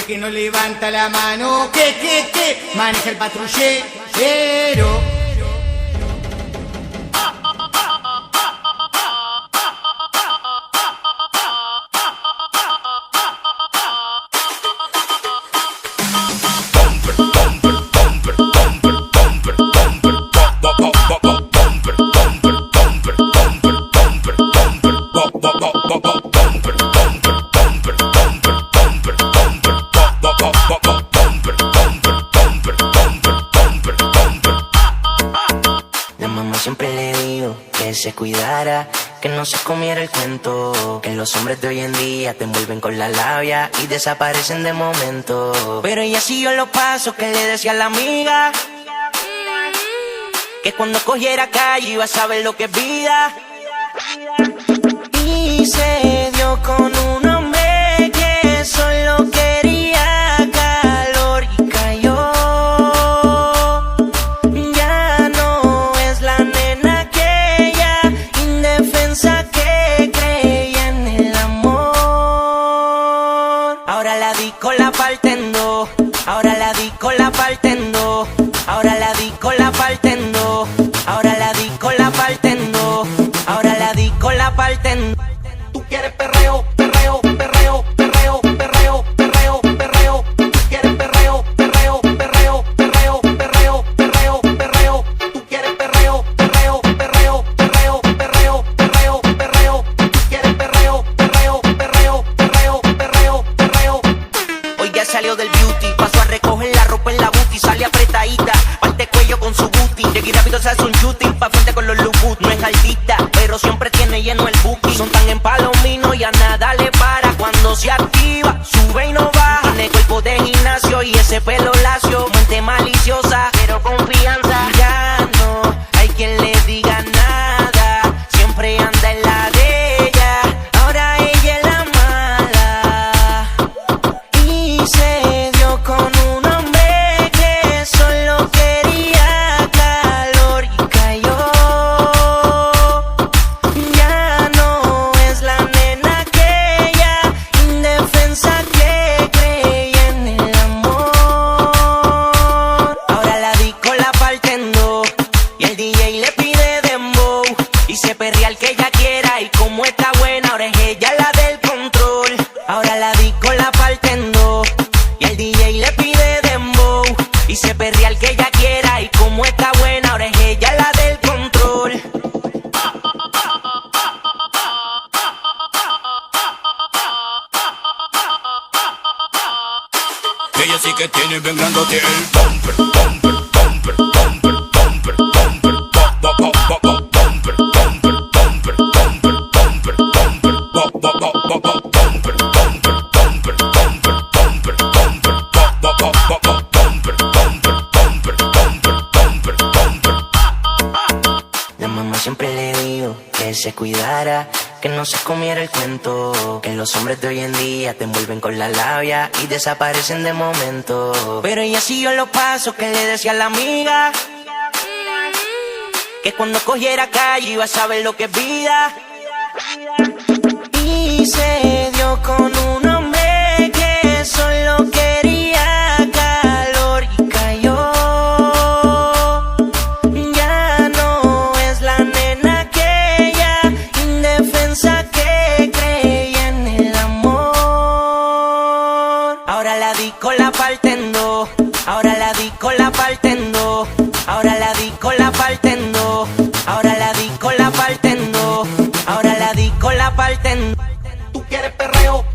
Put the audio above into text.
que no levanta la mano, que maneja el patrullero. Siempre le digo que se cuidara, que no se comiera el cuento, que los hombres de hoy en día te envuelven con la labia y desaparecen de momento. Pero ella siguió los pasos que le decía a la amiga, que cuando cogiera calle iba a saber lo que es vida. Y se dio con un hombre que solo quería calor y cayó. Ya no es la nena aquella indefensa que creía en el amor. Ahora la disco la parten dos, ahora la disco la parten dos, ahora la disco la parten dos, ahora la disco la parten dos, ahora la disco la parten. Tú quieres perreo, perreo, perreo, perreo, perreo, perreo, perreo. Tú quieres perreo, perreo, perreo, perreo, perreo, perreo, perreo. Tú quieres perreo, perreo, perreo, perreo, perreo, perreo, perreo. Tú quieres perreo, perreo, perreo, perreo, perreo, perreo. Hoy ya salió del beauty, pasó a recoger la ropa en la booty, sale apretadita, parte cuello con su booty. Llegué rápido, se hace un shooting, pa' frente con los luput. No es altita, pero siempre tiene lleno el booty. Son tan empalominos y a nada le para. Cuando se activa, sube y no baja. Tiene cuerpo de gimnasio y ese pelo lacio. Mente maliciosa, pero confianza. Ya no hay quien le diga nada, siempre anda en la de ella. Ahora ella es la mala y se dio con un hombre que solo quería calor y cayó. Ya no es la nena aquella indefensa que creía en el amor. Ahora la disco la parten dos y el DJ le pide dembow y se perrea el que ella quiera, y como está buena ahora es ella la del control. Ahora la disco la parten dos y el DJ le pide dembow y se perrea el que ella quiera, y como está buena ahora es ella la del control. Ella sí que tiene bien grandote el bumper, bumper, bumper, bumper, bumper, bumper, bumper, bumper, bumper, bumper, bumper, bumper, bumper, bumper, bumper, La mamá siempre le dijo que se cuidara, que no se comiera el cuento, que los hombres de hoy en día te envuelven con la labia y desaparecen de momento. Pero ella siguió los pasos que le decía a la amiga, que cuando cogiera calle iba a saber lo que es vida. Y se dio con un hombre que solo quería calor y cayó. Ya no es la nena aquella indefensa que creía en el amor. Ahora la disco la parten dos, ahora la disco la parten dos, ahora la disco la parten dos, ahora la disco la parten dos, ahora la disco la parten. Tú quieres perreo,